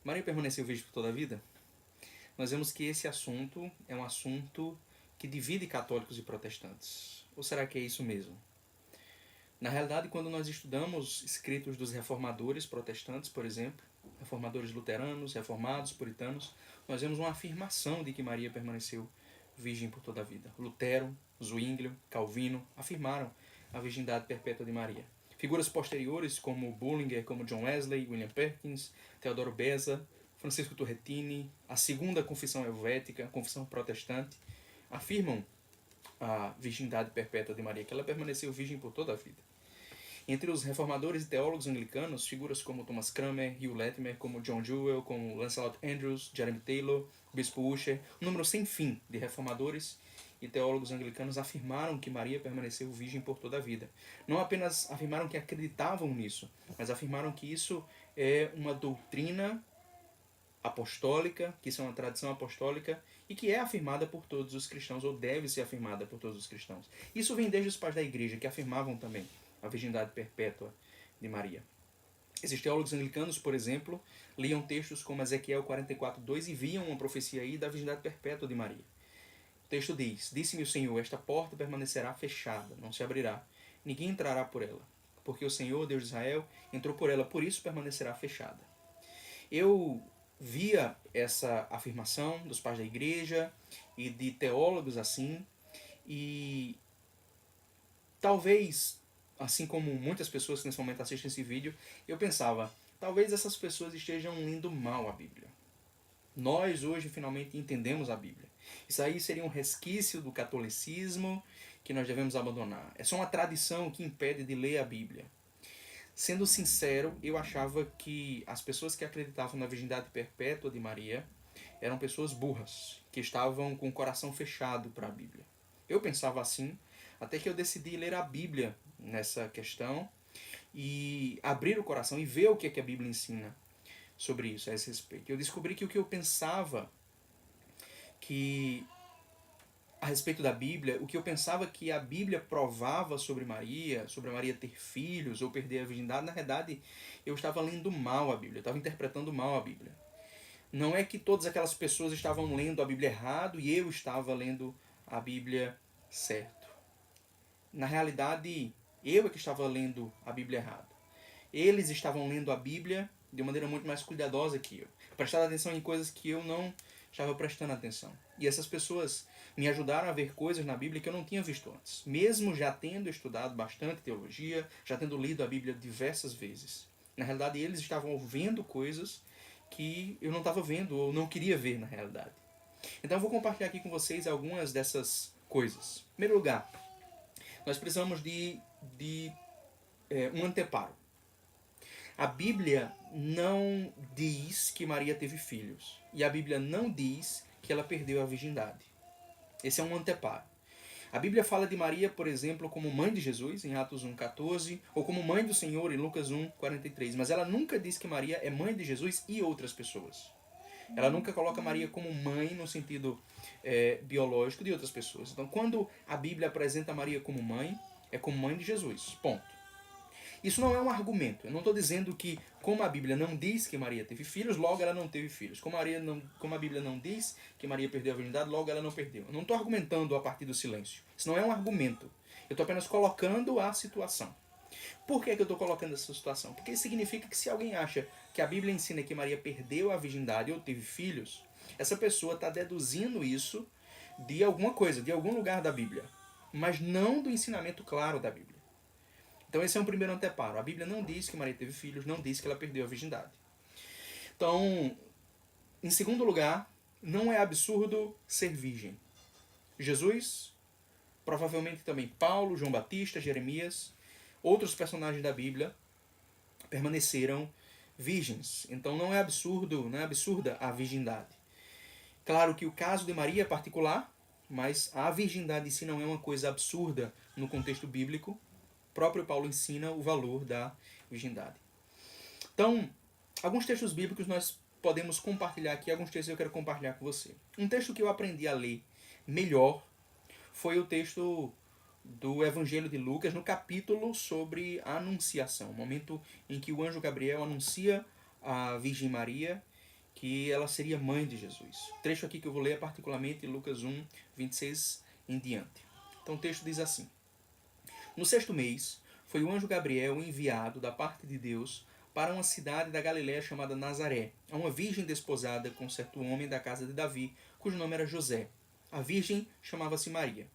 Maria permaneceu virgem por toda a vida? Nós vemos que esse assunto é um assunto que divide católicos e protestantes. Ou será que é isso mesmo? Na realidade, quando nós estudamos escritos dos reformadores protestantes, por exemplo, reformadores luteranos, reformados, puritanos, nós vemos uma afirmação de que Maria permaneceu virgem por toda a vida. Lutero, Zwinglio, Calvino afirmaram a virgindade perpétua de Maria. Figuras posteriores como Bullinger, como John Wesley, William Perkins, Teodoro Beza, Francisco Turretini, a segunda confissão helvética, a confissão protestante, afirmam a virgindade perpétua de Maria, que ela permaneceu virgem por toda a vida. Entre os reformadores e teólogos anglicanos, figuras como Thomas Cranmer, Hugh Latimer, como John Jewell, como Lancelot Andrewes, Jeremy Taylor, Bispo Ussher, um número sem fim de reformadores e teólogos anglicanos afirmaram que Maria permaneceu virgem por toda a vida. Não apenas afirmaram que acreditavam nisso, mas afirmaram que isso é uma doutrina apostólica, que isso é uma tradição apostólica e que é afirmada por todos os cristãos, ou deve ser afirmada por todos os cristãos. Isso vem desde os pais da igreja, que afirmavam também a virgindade perpétua de Maria. Esses teólogos anglicanos, por exemplo, liam textos como Ezequiel 44:2 e viam uma profecia aí da virgindade perpétua de Maria. O texto diz: Disse-me o Senhor, esta porta permanecerá fechada, não se abrirá, ninguém entrará por ela, porque o Senhor, Deus de Israel, entrou por ela, por isso permanecerá fechada. Eu via essa afirmação dos pais da igreja e de teólogos assim, e talvez, assim como muitas pessoas que nesse momento assistem esse vídeo, eu pensava, talvez essas pessoas estejam lendo mal a Bíblia. Nós hoje finalmente entendemos a Bíblia. Isso aí seria um resquício do catolicismo que nós devemos abandonar. É só uma tradição que impede de ler a Bíblia. Sendo sincero, eu achava que as pessoas que acreditavam na virgindade perpétua de Maria eram pessoas burras, que estavam com o coração fechado para a Bíblia. Eu pensava assim, até que eu decidi ler a Bíblia nessa questão e abrir o coração e ver o que, é que a Bíblia ensina sobre isso, a esse respeito. Eu descobri que o que eu pensava que a respeito da Bíblia, o que eu pensava que a Bíblia provava sobre a Maria ter filhos ou perder a virgindade, na verdade, eu estava lendo mal a Bíblia, eu estava interpretando mal a Bíblia. Não é que todas aquelas pessoas estavam lendo a Bíblia errado e eu estava lendo a Bíblia certo. Na realidade, eu é que estava lendo a Bíblia errado. Eles estavam lendo a Bíblia de uma maneira muito mais cuidadosa que eu. Prestaram atenção em coisas que eu não estava prestando atenção. E essas pessoas me ajudaram a ver coisas na Bíblia que eu não tinha visto antes. Mesmo já tendo estudado bastante teologia, já tendo lido a Bíblia diversas vezes. Na realidade, eles estavam vendo coisas que eu não estava vendo ou não queria ver na realidade. Então eu vou compartilhar aqui com vocês algumas dessas coisas. Em primeiro lugar, nós precisamos de um anteparo. A Bíblia não diz que Maria teve filhos. E a Bíblia não diz que ela perdeu a virgindade. Esse é um anteparo. A Bíblia fala de Maria, por exemplo, como mãe de Jesus, em Atos 1,14, ou como mãe do Senhor, em Lucas 1,43. Mas ela nunca diz que Maria é mãe de Jesus e outras pessoas. Ela nunca coloca Maria como mãe no sentido biológico de outras pessoas. Então, quando a Bíblia apresenta Maria como mãe, é como mãe de Jesus. Ponto. Isso não é um argumento. Eu não estou dizendo que, como a Bíblia não diz que Maria teve filhos, logo ela não teve filhos. Como a Bíblia não diz que Maria perdeu a virgindade, logo ela não perdeu. Eu não estou argumentando a partir do silêncio. Isso não é um argumento. Eu estou apenas colocando a situação. Por que eu estou colocando essa situação? Porque isso significa que se alguém acha que a Bíblia ensina que Maria perdeu a virgindade ou teve filhos, essa pessoa está deduzindo isso de alguma coisa, de algum lugar da Bíblia. Mas não do ensinamento claro da Bíblia. Então esse é um primeiro anteparo. A Bíblia não diz que Maria teve filhos, não diz que ela perdeu a virgindade. Então, em segundo lugar, não é absurdo ser virgem. Jesus, provavelmente também Paulo, João Batista, Jeremias, outros personagens da Bíblia permaneceram virgens. Então não é absurdo, não é absurda a virgindade. Claro que o caso de Maria é particular, mas a virgindade em si não é uma coisa absurda no contexto bíblico. O próprio Paulo ensina o valor da virgindade. Então, alguns textos bíblicos nós podemos compartilhar aqui, alguns textos eu quero compartilhar com você. Um texto que eu aprendi a ler melhor foi o texto do Evangelho de Lucas, no capítulo sobre a Anunciação, o momento em que o anjo Gabriel anuncia a Virgem Maria que ela seria mãe de Jesus. O trecho aqui que eu vou ler é particularmente Lucas 1, 26 em diante. Então o texto diz assim: No sexto mês, foi o anjo Gabriel enviado da parte de Deus para uma cidade da Galiléia chamada Nazaré, a uma virgem desposada com certo homem da casa de Davi, cujo nome era José. A virgem chamava-se Maria.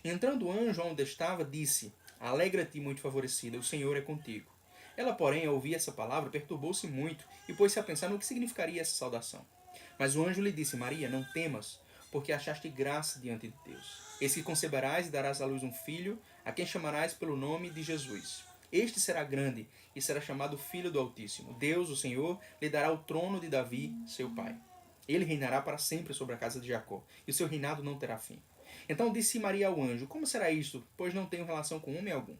Entrando o anjo onde estava, disse: Alegra-te, muito favorecida, o Senhor é contigo. Ela, porém, ao ouvir essa palavra, perturbou-se muito e pôs-se a pensar no que significaria essa saudação. Mas o anjo lhe disse: Maria, não temas, porque achaste graça diante de Deus. Eis que conceberás e darás à luz um filho, a quem chamarás pelo nome de Jesus. Este será grande e será chamado Filho do Altíssimo. Deus, o Senhor, lhe dará o trono de Davi, seu pai. Ele reinará para sempre sobre a casa de Jacó, e o seu reinado não terá fim. Então disse Maria ao anjo: Como será isto, pois não tenho relação com homem algum?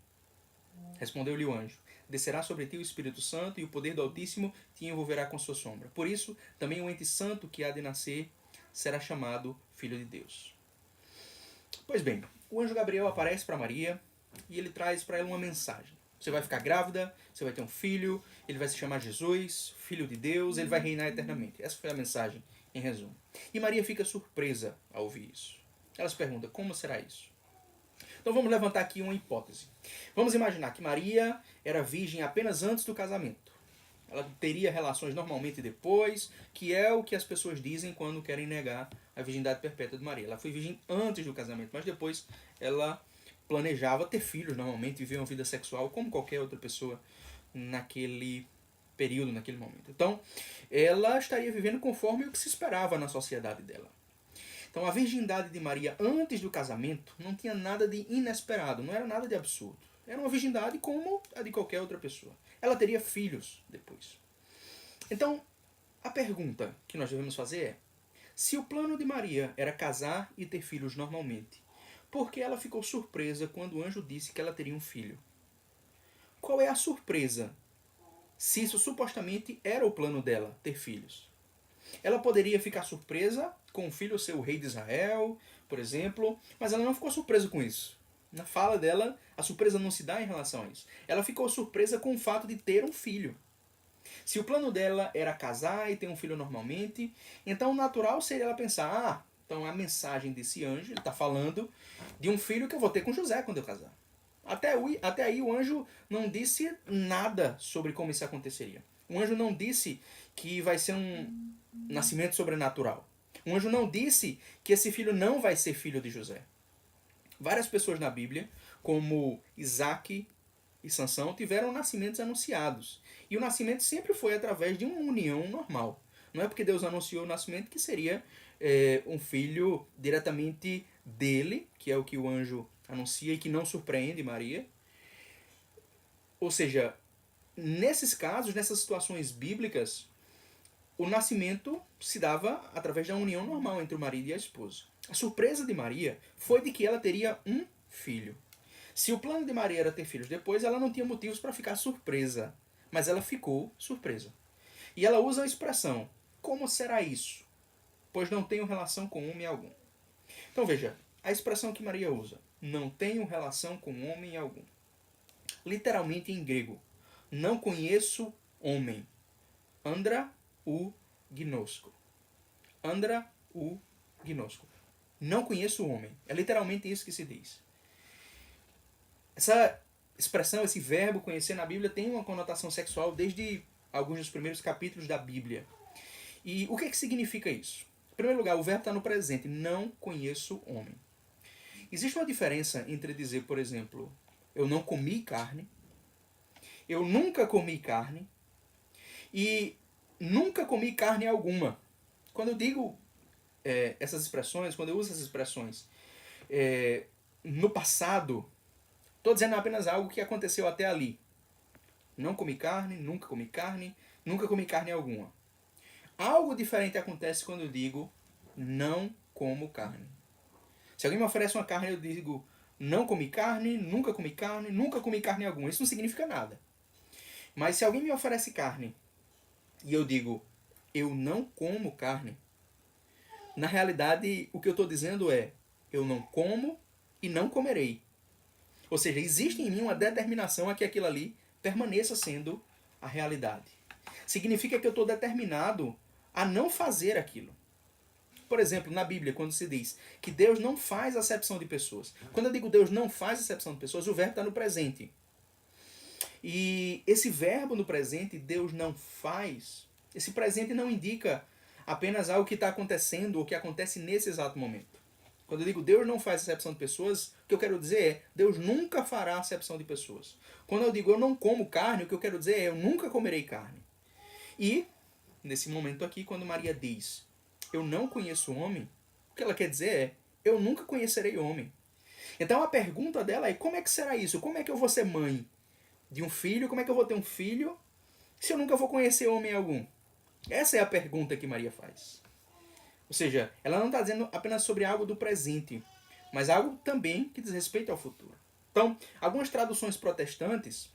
Respondeu-lhe o anjo: Descerá sobre ti o Espírito Santo, e o poder do Altíssimo te envolverá com sua sombra. Por isso, também o ente santo que há de nascer será chamado Filho de Deus. Pois bem, o anjo Gabriel aparece para Maria e ele traz para ela uma mensagem. Você vai ficar grávida, você vai ter um filho, ele vai se chamar Jesus, Filho de Deus, ele vai reinar eternamente. Essa foi a mensagem, em resumo. E Maria fica surpresa ao ouvir isso. Ela se pergunta: como será isso? Então vamos levantar aqui uma hipótese. Vamos imaginar que Maria era virgem apenas antes do casamento. Ela teria relações normalmente depois, que é o que as pessoas dizem quando querem negar a virgindade perpétua de Maria. Ela foi virgem antes do casamento, mas depois ela planejava ter filhos normalmente, viver uma vida sexual como qualquer outra pessoa naquele período, naquele momento. Então, ela estaria vivendo conforme o que se esperava na sociedade dela. Então, a virgindade de Maria antes do casamento não tinha nada de inesperado, não era nada de absurdo. Era uma virgindade como a de qualquer outra pessoa. Ela teria filhos depois. Então, a pergunta que nós devemos fazer é: se o plano de Maria era casar e ter filhos normalmente, por que ela ficou surpresa quando o anjo disse que ela teria um filho? Qual é a surpresa se isso supostamente era o plano dela, ter filhos? Ela poderia ficar surpresa com o filho ser o rei de Israel, por exemplo, mas ela não ficou surpresa com isso. Na fala dela, a surpresa não se dá em relação a isso. Ela ficou surpresa com o fato de ter um filho. Se o plano dela era casar e ter um filho normalmente, então o natural seria ela pensar: então a mensagem desse anjo, ele está falando de um filho que eu vou ter com José quando eu casar. Até aí o anjo não disse nada sobre como isso aconteceria. O anjo não disse que vai ser um nascimento sobrenatural. O anjo não disse que esse filho não vai ser filho de José. Várias pessoas na Bíblia, como Isaac e Sansão, tiveram nascimentos anunciados. E o nascimento sempre foi através de uma união normal. Não é porque Deus anunciou o nascimento que seria um filho diretamente dele, que é o que o anjo anuncia e que não surpreende Maria. Ou seja, nesses casos, nessas situações bíblicas, o nascimento se dava através da união normal entre o marido e a esposa. A surpresa de Maria foi de que ela teria um filho. Se o plano de Maria era ter filhos depois, ela não tinha motivos para ficar surpresa. Mas ela ficou surpresa. E ela usa a expressão: como será isso? Pois não tenho relação com homem algum. Então veja, a expressão que Maria usa: não tenho relação com homem algum. Literalmente em grego: não conheço homem. Andra u gnosko. Andra u gnosko. Não conheço o homem. É literalmente isso que se diz. Essa expressão, esse verbo conhecer na Bíblia tem uma conotação sexual desde alguns dos primeiros capítulos da Bíblia. E o que significa isso? Em primeiro lugar, o verbo está no presente. Não conheço homem. Existe uma diferença entre dizer, por exemplo, eu não comi carne, eu nunca comi carne e nunca comi carne alguma. Quando eu digo essas expressões, quando eu uso essas expressões no passado, estou dizendo apenas algo que aconteceu até ali. Não comi carne, nunca comi carne alguma. Algo diferente acontece quando eu digo não como carne. Se alguém me oferece uma carne, eu digo não comi carne, nunca comi carne alguma. Isso não significa nada. Mas se alguém me oferece carne e eu digo eu não como carne, na realidade o que eu estou dizendo é eu não como e não comerei. Ou seja, existe em mim uma determinação a que aquilo ali permaneça sendo a realidade. Significa que eu estou determinado a não fazer aquilo. Por exemplo, na Bíblia, quando se diz que Deus não faz acepção de pessoas. Quando eu digo Deus não faz acepção de pessoas, o verbo está no presente. E esse verbo no presente, Deus não faz, esse presente não indica apenas algo que está acontecendo ou que acontece nesse exato momento. Quando eu digo Deus não faz acepção de pessoas, o que eu quero dizer é Deus nunca fará acepção de pessoas. Quando eu digo eu não como carne, o que eu quero dizer é eu nunca comerei carne. E, nesse momento aqui, quando Maria diz eu não conheço homem, o que ela quer dizer é eu nunca conhecerei homem. Então a pergunta dela é como é que será isso? Como é que eu vou ser mãe de um filho? Como é que eu vou ter um filho se eu nunca vou conhecer homem algum? Essa é a pergunta que Maria faz. Ou seja, ela não está dizendo apenas sobre algo do presente, mas algo também que diz respeito ao futuro. Então, algumas traduções protestantes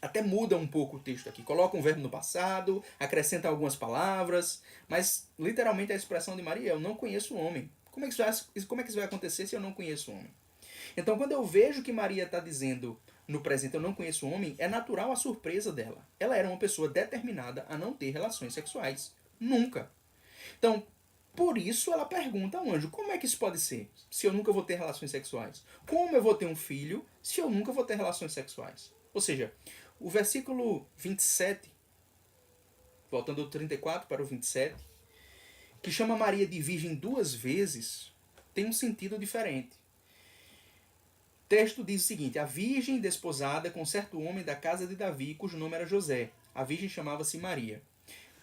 até mudam um pouco o texto aqui. Colocam um verbo no passado, acrescentam algumas palavras, mas literalmente a expressão de Maria é eu não conheço o homem. Como é que isso vai acontecer se eu não conheço o homem? Então, quando eu vejo que Maria está dizendo no presente eu não conheço o homem, é natural a surpresa dela. Ela era uma pessoa determinada a não ter relações sexuais. Nunca. Então, por isso ela pergunta ao anjo, como é que isso pode ser se eu nunca vou ter relações sexuais? Como eu vou ter um filho se eu nunca vou ter relações sexuais? Ou seja, o versículo 27, voltando do 34 para o 27, que chama Maria de virgem duas vezes, tem um sentido diferente. O texto diz o seguinte, a virgem desposada com certo homem da casa de Davi, cujo nome era José. A virgem chamava-se Maria.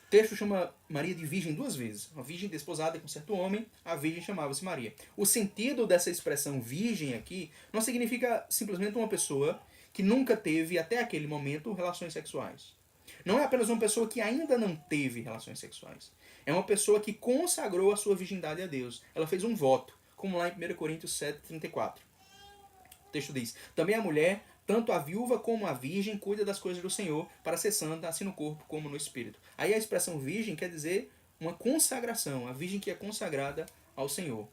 O texto chama Maria de virgem duas vezes. Uma virgem desposada com certo homem, a virgem chamava-se Maria. O sentido dessa expressão virgem aqui não significa simplesmente uma pessoa que nunca teve, até aquele momento, relações sexuais. Não é apenas uma pessoa que ainda não teve relações sexuais. É uma pessoa que consagrou a sua virgindade a Deus. Ela fez um voto, como lá em 1 Coríntios 7:34. O texto diz, também a mulher, tanto a viúva como a virgem, cuida das coisas do Senhor, para ser santa, assim no corpo como no espírito. Aí a expressão virgem quer dizer uma consagração, a virgem que é consagrada ao Senhor.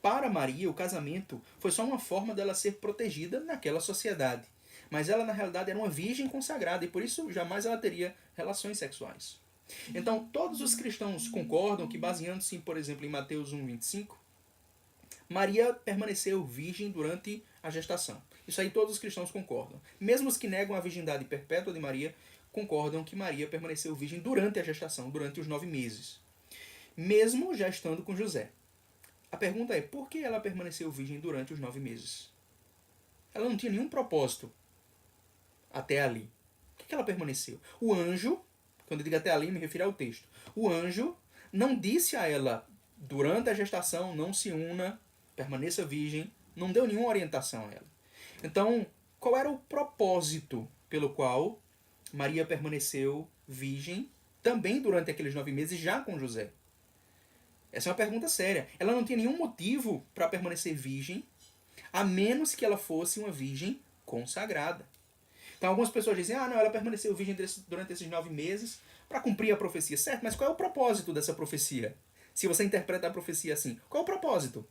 Para Maria, o casamento foi só uma forma dela ser protegida naquela sociedade. Mas ela, na realidade, era uma virgem consagrada e por isso jamais ela teria relações sexuais. Então, todos os cristãos concordam que, baseando-se, por exemplo, em Mateus 1:25, Maria permaneceu virgem durante a gestação. Isso aí todos os cristãos concordam. Mesmo os que negam a virgindade perpétua de Maria, concordam que Maria permaneceu virgem durante a gestação, durante os 9 meses. Mesmo já estando com José. A pergunta é, por que ela permaneceu virgem durante os 9 meses? Ela não tinha nenhum propósito até ali. Por que ela permaneceu? O anjo, quando eu digo até ali, me refiro ao texto. O anjo não disse a ela, durante a gestação, não se una, permaneça virgem, não deu nenhuma orientação a ela. Então, qual era o propósito pelo qual Maria permaneceu virgem também durante aqueles 9 meses já com José? Essa é uma pergunta séria. Ela não tinha nenhum motivo para permanecer virgem, a menos que ela fosse uma virgem consagrada. Então algumas pessoas dizem, não, ela permaneceu virgem durante esses 9 meses para cumprir a profecia. Certo, mas qual é o propósito dessa profecia? Se você interpreta a profecia assim, qual é o propósito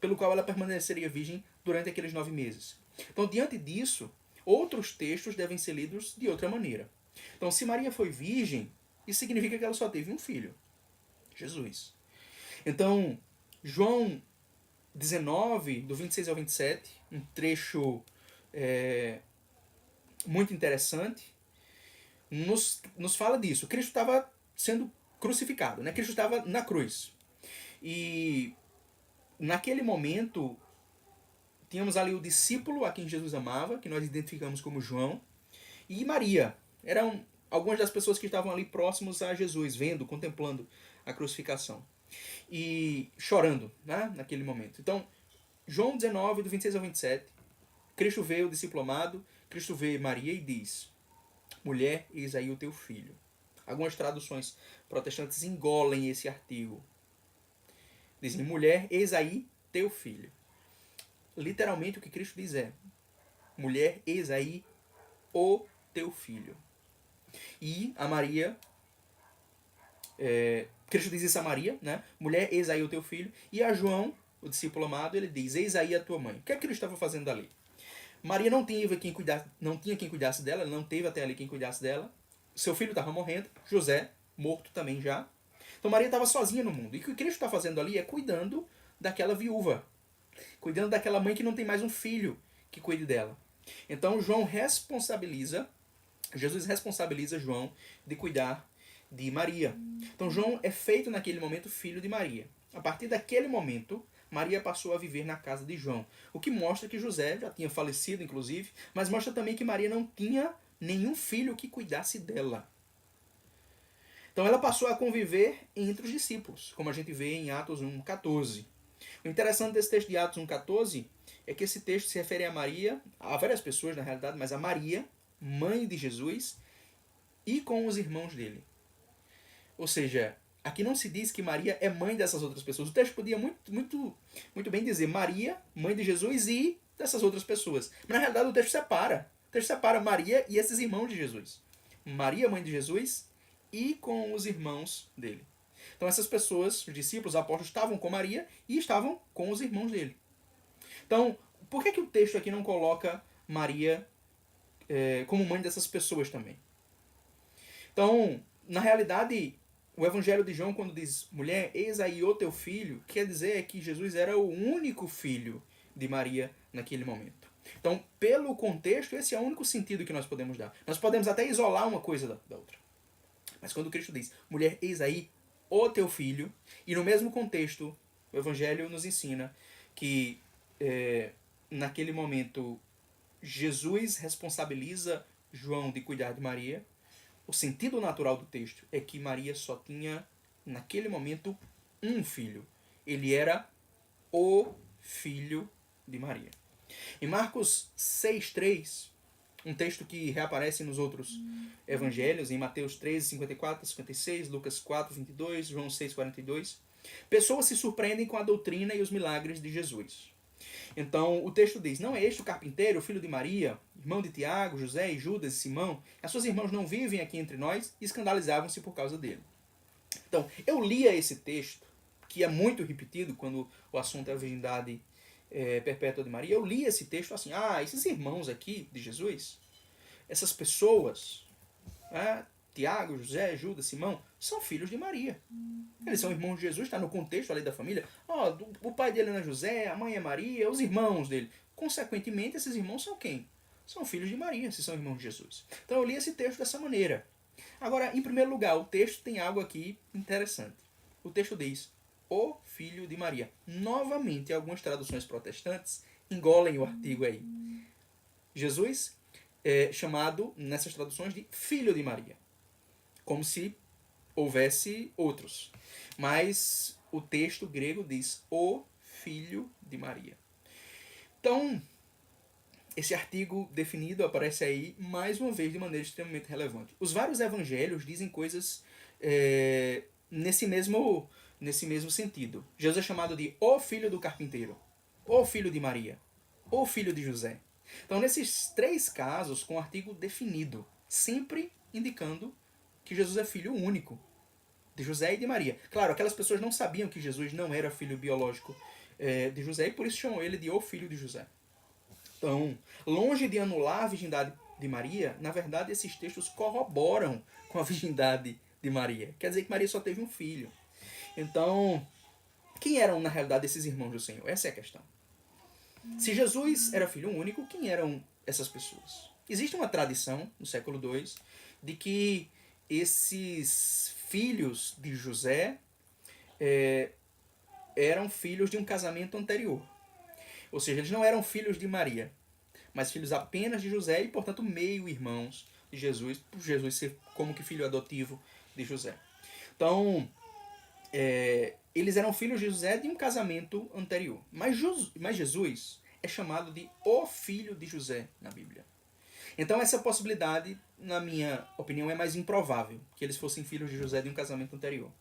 pelo qual ela permaneceria virgem durante aqueles 9 meses? Então, diante disso, outros textos devem ser lidos de outra maneira. Então, se Maria foi virgem, isso significa que ela só teve um filho, Jesus. Então, João 19, do 26 ao 27, um trecho muito interessante, nos fala disso. Cristo estava sendo crucificado, né? Cristo estava na cruz. E naquele momento, tínhamos ali o discípulo a quem Jesus amava, que nós identificamos como João, e Maria. Eram algumas das pessoas que estavam ali próximos a Jesus, vendo, contemplando a crucificação. E chorando, né, naquele momento. Então, João 19, do 26 ao 27, Cristo vê o discípulo amado, Cristo vê Maria e diz, mulher, eis aí o teu filho. Algumas traduções protestantes engolem esse artigo. Dizem, mulher, eis aí teu filho. Literalmente o que Cristo diz é, mulher, eis aí o teu filho. E a Maria, Cristo diz isso a Maria, né? Mulher, eis aí o teu filho. E a João, o discípulo amado, ele diz, eis aí a tua mãe. O que é que Cristo estava fazendo ali? Maria não tinha quem cuidasse dela, não teve até ali quem cuidasse dela. Seu filho estava morrendo, José, morto também já. Então Maria estava sozinha no mundo. E o que Cristo está fazendo ali é cuidando daquela viúva. Cuidando daquela mãe que não tem mais um filho que cuide dela. Então Jesus responsabiliza João de cuidar de Maria. Então João é feito naquele momento filho de Maria. A partir daquele momento, Maria passou a viver na casa de João. O que mostra que José já tinha falecido, inclusive, mas mostra também que Maria não tinha nenhum filho que cuidasse dela. Então ela passou a conviver entre os discípulos, como a gente vê em Atos 1,14. O interessante desse texto de Atos 1,14 é que esse texto se refere a Maria, a várias pessoas na realidade, mas a Maria, mãe de Jesus, e com os irmãos dele. Ou seja, aqui não se diz que Maria é mãe dessas outras pessoas. O texto podia muito bem dizer Maria, mãe de Jesus e dessas outras pessoas. Mas na realidade o texto separa. O texto separa Maria e esses irmãos de Jesus. Maria, mãe de Jesus, e com os irmãos dele. Então essas pessoas, os discípulos, os apóstolos, estavam com Maria e estavam com os irmãos dele. Então, por que o texto aqui não coloca Maria como mãe dessas pessoas também? Então, na realidade, o Evangelho de João, quando diz mulher, eis aí o teu filho, quer dizer que Jesus era o único filho de Maria naquele momento. Então, pelo contexto, esse é o único sentido que nós podemos dar. Nós podemos até isolar uma coisa da outra. Mas quando Cristo diz, mulher, eis aí o teu filho, e no mesmo contexto, o Evangelho nos ensina que naquele momento Jesus responsabiliza João de cuidar de Maria. O sentido natural do texto é que Maria só tinha, naquele momento, um filho. Ele era o filho de Maria. Em Marcos 6,3, um texto que reaparece nos outros evangelhos, em Mateus 13, 54, 56, Lucas 4, 22, João 6, 42, pessoas se surpreendem com a doutrina e os milagres de Jesus. Então, o texto diz, não é este o carpinteiro, filho de Maria, irmão de Tiago, José e Judas e Simão? As suas irmãs não vivem aqui entre nós? E escandalizavam-se por causa dele. Então, eu lia esse texto, que é muito repetido quando o assunto é a virgindade perpétua de Maria. Eu li esse texto assim, esses irmãos aqui de Jesus, essas pessoas, Tiago, José, Judas, Simão, são filhos de Maria. Eles são irmãos de Jesus, está no contexto ali da família. O pai dele é José, a mãe é Maria, os irmãos dele. Consequentemente, esses irmãos são quem? São filhos de Maria, se são irmãos de Jesus. Então eu li esse texto dessa maneira. Agora, em primeiro lugar, o texto tem algo aqui interessante. O texto diz, o filho de Maria. Novamente, algumas traduções protestantes engolem o artigo aí. Jesus é chamado, nessas traduções, de filho de Maria. Como se houvesse outros. Mas o texto grego diz o filho de Maria. Então, esse artigo definido aparece aí, mais uma vez, de maneira extremamente relevante. Os vários evangelhos dizem coisas nesse mesmo sentido. Jesus é chamado de o filho do carpinteiro, o filho de Maria, o filho de José. Então, nesses três casos, com o artigo definido, sempre indicando que Jesus é filho único de José e de Maria. Claro, aquelas pessoas não sabiam que Jesus não era filho biológico de José e por isso chamam ele de o filho de José. Então, longe de anular a virgindade de Maria, na verdade esses textos corroboram com a virgindade de Maria. Quer dizer que Maria só teve um filho. Então, quem eram na realidade esses irmãos do Senhor? Essa é a questão. Se Jesus era filho único, quem eram essas pessoas? Existe uma tradição, no século II, de que esses filhos de José eram filhos de um casamento anterior. Ou seja, eles não eram filhos de Maria, mas filhos apenas de José e, portanto, meio-irmãos de Jesus, por Jesus ser como que filho adotivo de José. Então, eles eram filhos de José de um casamento anterior. Mas Jesus é chamado de o filho de José na Bíblia. Então essa possibilidade, na minha opinião, é mais improvável, que eles fossem filhos de José de um casamento anterior.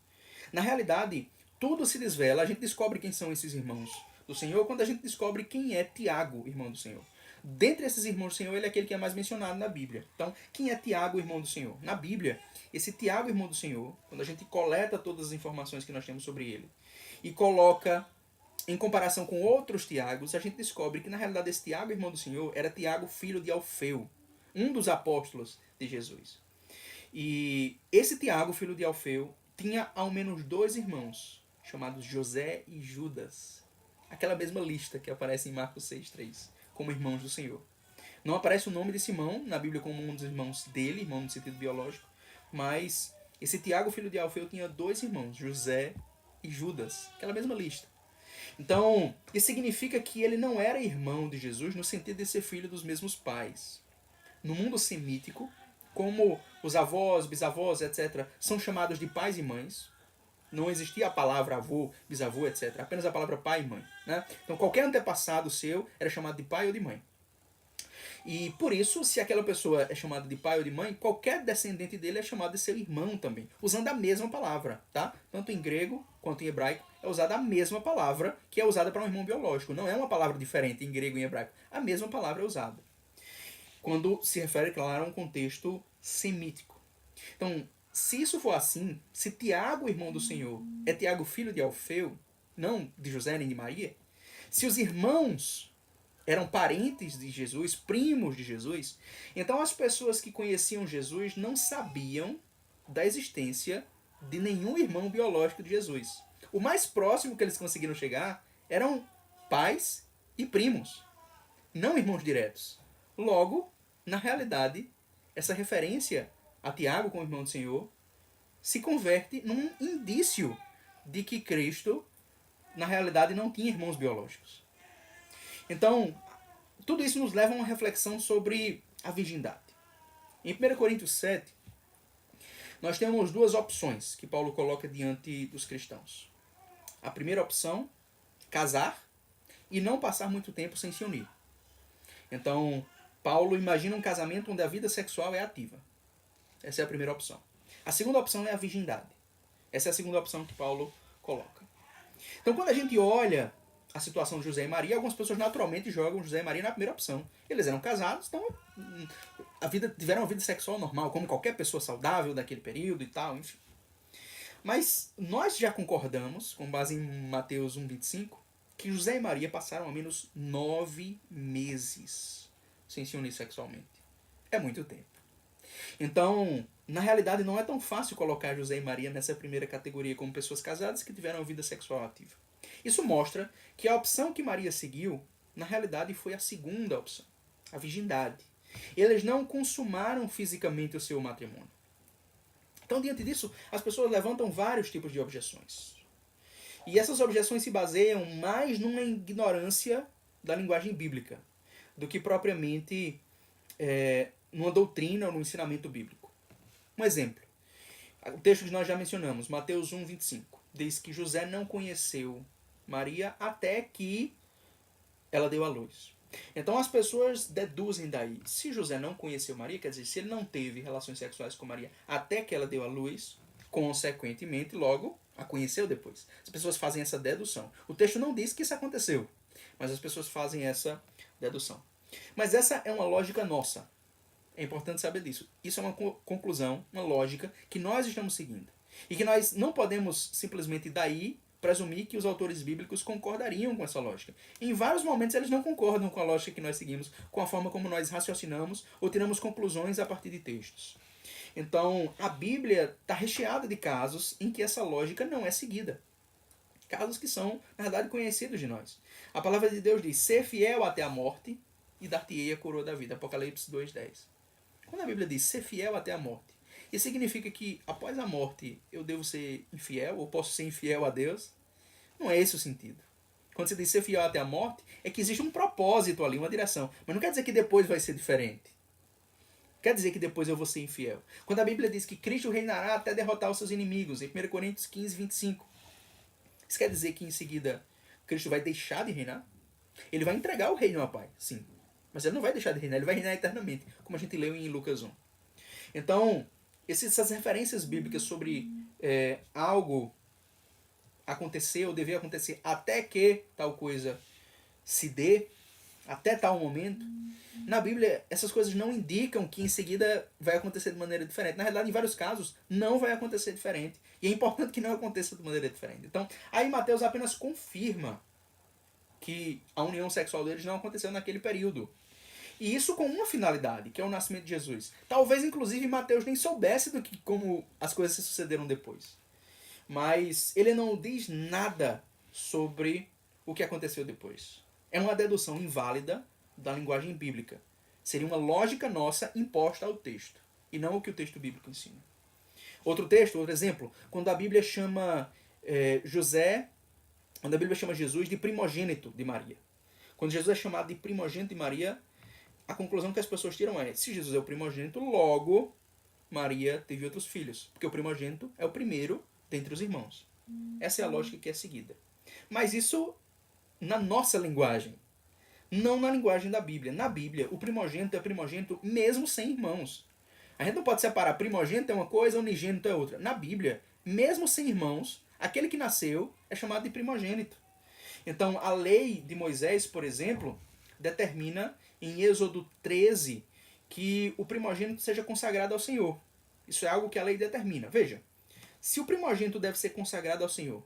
Na realidade, tudo se desvela, a gente descobre quem são esses irmãos do Senhor quando a gente descobre quem é Tiago, irmão do Senhor. Dentre esses irmãos do Senhor, ele é aquele que é mais mencionado na Bíblia. Então, quem é Tiago, irmão do Senhor? Na Bíblia, esse Tiago, irmão do Senhor, quando a gente coleta todas as informações que nós temos sobre ele e coloca em comparação com outros Tiagos, a gente descobre que na realidade esse Tiago, irmão do Senhor, era Tiago, filho de Alfeu, um dos apóstolos de Jesus. E esse Tiago, filho de Alfeu, tinha ao menos 2 irmãos, chamados José e Judas. Aquela mesma lista que aparece em Marcos 6,3, como irmãos do Senhor. Não aparece o nome de Simão na Bíblia como um dos irmãos dele, irmão no sentido biológico, mas esse Tiago, filho de Alfeu, tinha 2 irmãos, José e Judas, aquela mesma lista. Então, isso significa que ele não era irmão de Jesus no sentido de ser filho dos mesmos pais. No mundo semítico, como os avós, bisavós, etc., são chamados de pais e mães, não existia a palavra avô, bisavô, etc., apenas a palavra pai e mãe. Né? Então, qualquer antepassado seu era chamado de pai ou de mãe. E por isso, se aquela pessoa é chamada de pai ou de mãe, qualquer descendente dele é chamado de seu irmão também, usando a mesma palavra, tá? Tanto em grego quanto em hebraico é usada a mesma palavra que é usada para um irmão biológico. Não é uma palavra diferente em grego e em hebraico. A mesma palavra é usada. Quando se refere, claro, a um contexto semítico. Então, se isso for assim, se Tiago, irmão do Senhor, é Tiago, filho de Alfeu, não de José nem de Maria, se os irmãos eram parentes de Jesus, primos de Jesus, então as pessoas que conheciam Jesus não sabiam da existência de nenhum irmão biológico de Jesus. O mais próximo que eles conseguiram chegar eram pais e primos, não irmãos diretos. Logo, na realidade, essa referência a Tiago como irmão do Senhor se converte num indício de que Cristo, na realidade, não tinha irmãos biológicos. Então, tudo isso nos leva a uma reflexão sobre a virgindade. Em 1 Coríntios 7, nós temos 2 opções que Paulo coloca diante dos cristãos. A primeira opção, casar e não passar muito tempo sem se unir. Então, Paulo imagina um casamento onde a vida sexual é ativa. Essa é a primeira opção. A segunda opção é a virgindade. Essa é a segunda opção que Paulo coloca. Então, quando a gente olha a situação de José e Maria, algumas pessoas naturalmente jogam José e Maria na primeira opção. Eles eram casados, então tiveram uma vida sexual normal, como qualquer pessoa saudável daquele período e tal, enfim. Mas nós já concordamos, com base em Mateus 1,25, que José e Maria passaram ao menos 9 meses sem se unir sexualmente. É muito tempo. Então, na realidade, não é tão fácil colocar José e Maria nessa primeira categoria como pessoas casadas que tiveram uma vida sexual ativa. Isso mostra que a opção que Maria seguiu, na realidade, foi a segunda opção, a virgindade. Eles não consumaram fisicamente o seu matrimônio. Então, diante disso, as pessoas levantam vários tipos de objeções. E essas objeções se baseiam mais numa ignorância da linguagem bíblica do que propriamente numa doutrina ou no ensinamento bíblico. Um exemplo. O texto que nós já mencionamos, Mateus 1,25, diz que José não conheceu Maria até que ela deu à luz. Então as pessoas deduzem daí, se José não conheceu Maria, quer dizer, se ele não teve relações sexuais com Maria até que ela deu à luz, consequentemente, logo, a conheceu depois. As pessoas fazem essa dedução. O texto não diz que isso aconteceu, mas as pessoas fazem essa dedução. Mas essa é uma lógica nossa. É importante saber disso. Isso é uma conclusão, uma lógica que nós estamos seguindo. E que nós não podemos simplesmente daí presumir que os autores bíblicos concordariam com essa lógica. Em vários momentos eles não concordam com a lógica que nós seguimos, com a forma como nós raciocinamos ou tiramos conclusões a partir de textos. Então, a Bíblia está recheada de casos em que essa lógica não é seguida. Casos que são, na verdade, conhecidos de nós. A palavra de Deus diz, ser fiel até a morte e dar-te-ei a coroa da vida. Apocalipse 2,10. Quando a Bíblia diz ser fiel até a morte, isso significa que após a morte eu devo ser infiel, ou posso ser infiel a Deus? Não é esse o sentido. Quando você diz ser fiel até a morte, é que existe um propósito ali, uma direção. Mas não quer dizer que depois vai ser diferente. Quer dizer que depois eu vou ser infiel. Quando a Bíblia diz que Cristo reinará até derrotar os seus inimigos, em 1 Coríntios 15,25, isso quer dizer que em seguida Cristo vai deixar de reinar? Ele vai entregar o reino ao Pai, sim. Mas ele não vai deixar de reinar, ele vai reinar eternamente, como a gente leu em Lucas 1. Então, essas referências bíblicas sobre algo acontecer ou dever acontecer até que tal coisa se dê, até tal momento, na Bíblia essas coisas não indicam que em seguida vai acontecer de maneira diferente. Na realidade, em vários casos, não vai acontecer diferente. E é importante que não aconteça de maneira diferente. Então, aí Mateus apenas confirma que a união sexual deles não aconteceu naquele período. E isso com uma finalidade, que é o nascimento de Jesus. Talvez, inclusive, Mateus nem soubesse como as coisas se sucederam depois. mas ele não diz nada sobre o que aconteceu depois. É uma dedução inválida da linguagem bíblica. Seria uma lógica nossa imposta ao texto, e não o que o texto bíblico ensina. Outro texto, outro exemplo, quando a Bíblia chama quando a Bíblia chama Jesus de primogênito de Maria. Quando Jesus é chamado de primogênito de Maria, a conclusão que as pessoas tiram é: se Jesus é o primogênito, logo Maria teve outros filhos. Porque o primogênito é o primeiro dentre os irmãos. Essa é a lógica que é seguida. Mas isso na nossa linguagem, não na linguagem da Bíblia. Na Bíblia, o primogênito é primogênito mesmo sem irmãos. A gente não pode separar primogênito é uma coisa, unigênito é outra. Na Bíblia, mesmo sem irmãos, aquele que nasceu é chamado de primogênito. Então, a lei de Moisés, por exemplo, determina em Êxodo 13 que o primogênito seja consagrado ao Senhor. Isso é algo que a lei determina. Veja, se o primogênito deve ser consagrado ao Senhor,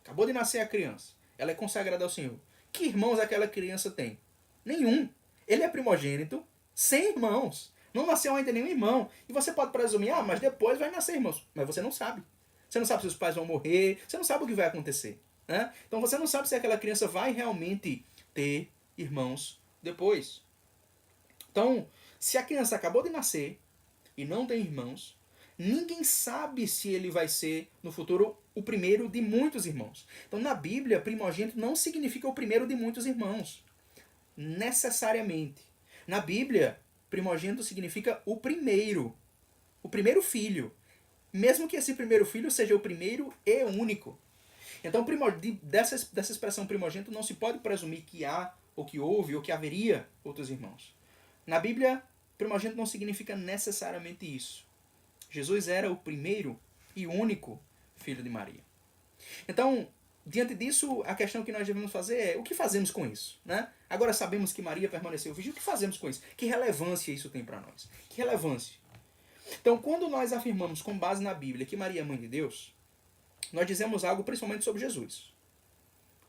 acabou de nascer a criança, ela é consagrada ao Senhor, que irmãos aquela criança tem? Nenhum. Ele é primogênito sem irmãos. Não nasceu ainda nenhum irmão. E você pode presumir, mas depois vai nascer irmãos. Mas você não sabe. Você não sabe se os pais vão morrer, você não sabe o que vai acontecer. Né? Então você não sabe se aquela criança vai realmente ter irmãos depois. Então, se a criança acabou de nascer e não tem irmãos, ninguém sabe se ele vai ser, no futuro, o primeiro de muitos irmãos. Então, na Bíblia, primogênito não significa o primeiro de muitos irmãos. Necessariamente. Na Bíblia, primogênito significa o primeiro filho. Mesmo que esse primeiro filho seja o primeiro e único. Então, dessa expressão primogênito não se pode presumir que há, ou que houve, ou que haveria outros irmãos. Na Bíblia, primogênito não significa necessariamente isso. Jesus era o primeiro e único filho de Maria. Então, diante disso, a questão que nós devemos fazer é: o que fazemos com isso? Né? Agora sabemos que Maria permaneceu virgem, o que fazemos com isso? Que relevância isso tem para nós? Que relevância? Então, quando nós afirmamos com base na Bíblia que Maria é mãe de Deus, nós dizemos algo principalmente sobre Jesus.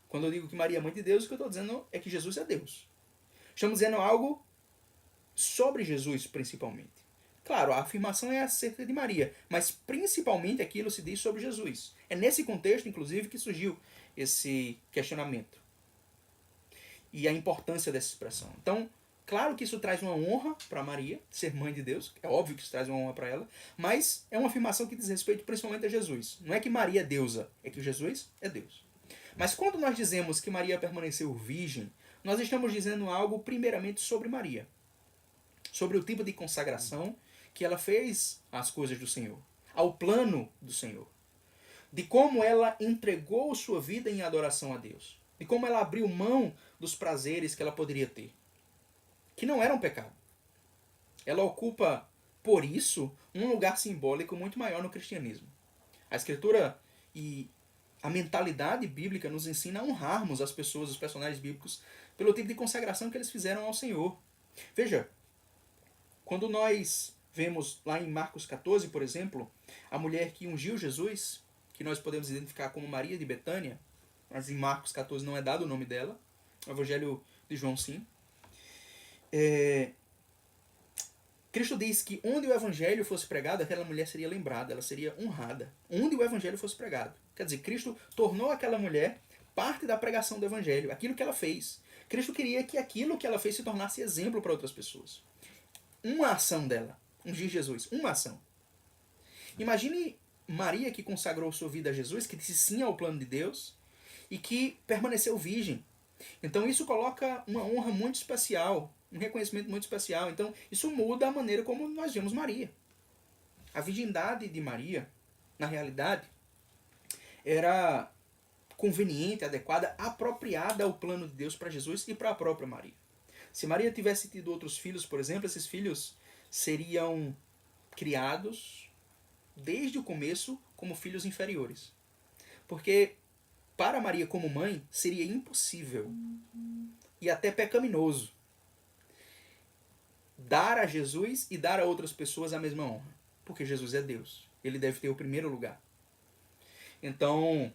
Quando eu digo que Maria é mãe de Deus, o que eu estou dizendo é que Jesus é Deus. Estamos dizendo algo sobre Jesus, principalmente. Claro, a afirmação é acerca de Maria, mas principalmente aquilo se diz sobre Jesus. É nesse contexto, inclusive, que surgiu esse questionamento. E a importância dessa expressão. Então, claro que isso traz uma honra para Maria, ser mãe de Deus. É óbvio que isso traz uma honra para ela. Mas é uma afirmação que diz respeito principalmente a Jesus. Não é que Maria é deusa, é que Jesus é Deus. Mas quando nós dizemos que Maria permaneceu virgem, nós estamos dizendo algo primeiramente sobre Maria. Sobre o tipo de consagração que ela fez às coisas do Senhor. Ao plano do Senhor. De como ela entregou sua vida em adoração a Deus. De como ela abriu mão dos prazeres que ela poderia ter. Que não eram pecado. Ela ocupa, por isso, um lugar simbólico muito maior no cristianismo. A Escritura e a mentalidade bíblica nos ensina a honrarmos as pessoas, os personagens bíblicos, pelo tipo de consagração que eles fizeram ao Senhor. Veja, quando nós vemos lá em Marcos 14, por exemplo, a mulher que ungiu Jesus, que nós podemos identificar como Maria de Betânia, mas em Marcos 14 não é dado o nome dela, no Evangelho de João sim. Cristo diz que onde o Evangelho fosse pregado, aquela mulher seria lembrada, ela seria honrada. Onde o Evangelho fosse pregado. Quer dizer, Cristo tornou aquela mulher parte da pregação do Evangelho, aquilo que ela fez. Cristo queria que aquilo que ela fez se tornasse exemplo para outras pessoas. Uma ação dela, ungir Jesus, uma ação. Imagine Maria que consagrou sua vida a Jesus, que disse sim ao plano de Deus e que permaneceu virgem. Então isso coloca uma honra muito especial, um reconhecimento muito especial. Então isso muda a maneira como nós vemos Maria. A virgindade de Maria, na realidade, era conveniente, adequada, apropriada ao plano de Deus para Jesus e para a própria Maria. Se Maria tivesse tido outros filhos, por exemplo, esses filhos seriam criados desde o começo como filhos inferiores. Porque para Maria como mãe seria impossível e até pecaminoso dar a Jesus e dar a outras pessoas a mesma honra. Porque Jesus é Deus. Ele deve ter o primeiro lugar. Então,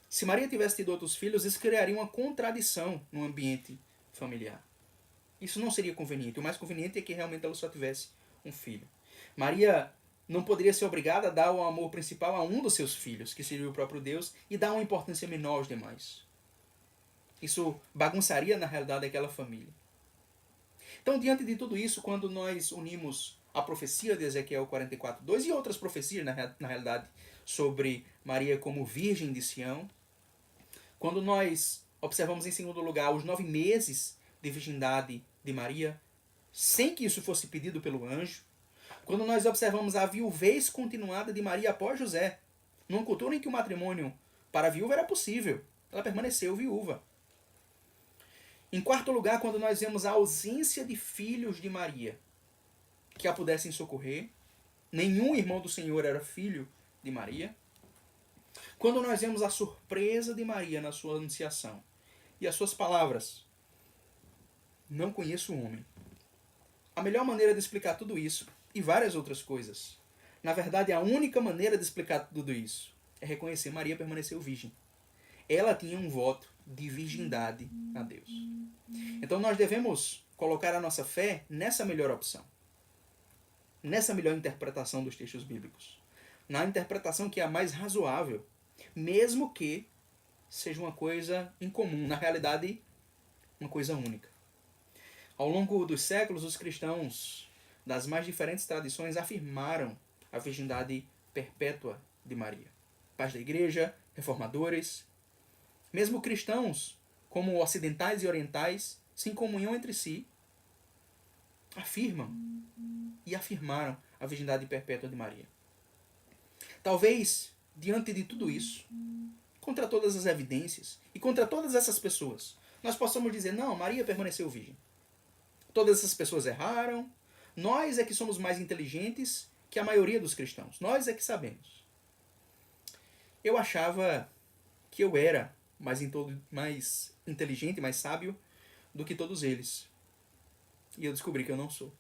se Maria tivesse tido outros filhos, isso criaria uma contradição no ambiente familiar. Isso não seria conveniente. O mais conveniente é que realmente ela só tivesse um filho. Maria não poderia ser obrigada a dar o amor principal a um dos seus filhos, que seria o próprio Deus, e dar uma importância menor aos demais. Isso bagunçaria, na realidade, aquela família. Então, diante de tudo isso, quando nós unimos a profecia de Ezequiel 44:2 e outras profecias, na realidade, sobre Maria como virgem de Sião, quando nós observamos, em segundo lugar, os 9 meses de virgindade de Maria, sem que isso fosse pedido pelo anjo, quando nós observamos a viuvez continuada de Maria após José, numa cultura em que o matrimônio para a viúva era possível, ela permaneceu viúva. Em quarto lugar, quando nós vemos a ausência de filhos de Maria que a pudessem socorrer, nenhum irmão do Senhor era filho de Maria. Quando nós vemos a surpresa de Maria na sua anunciação e as suas palavras, não conheço o homem. A melhor maneira de explicar tudo isso, e várias outras coisas, na verdade a única maneira de explicar tudo isso, é reconhecer Maria permaneceu virgem. Ela tinha um voto de virgindade a Deus. Então nós devemos colocar a nossa fé nessa melhor opção. Nessa melhor interpretação dos textos bíblicos. Na interpretação que é a mais razoável, mesmo que seja uma coisa incomum, na realidade, uma coisa única. Ao longo dos séculos, os cristãos das mais diferentes tradições afirmaram a virgindade perpétua de Maria. Pais da igreja, reformadores, mesmo cristãos, como ocidentais e orientais, sem comunhão entre si, afirmam e afirmaram a virgindade perpétua de Maria. Talvez, diante de tudo isso, contra todas as evidências e contra todas essas pessoas, nós possamos dizer, não, Maria permaneceu virgem. Todas essas pessoas erraram, nós é que somos mais inteligentes que a maioria dos cristãos, nós é que sabemos. Eu achava que eu era mais inteligente, mais sábio do que todos eles. E eu descobri que eu não sou.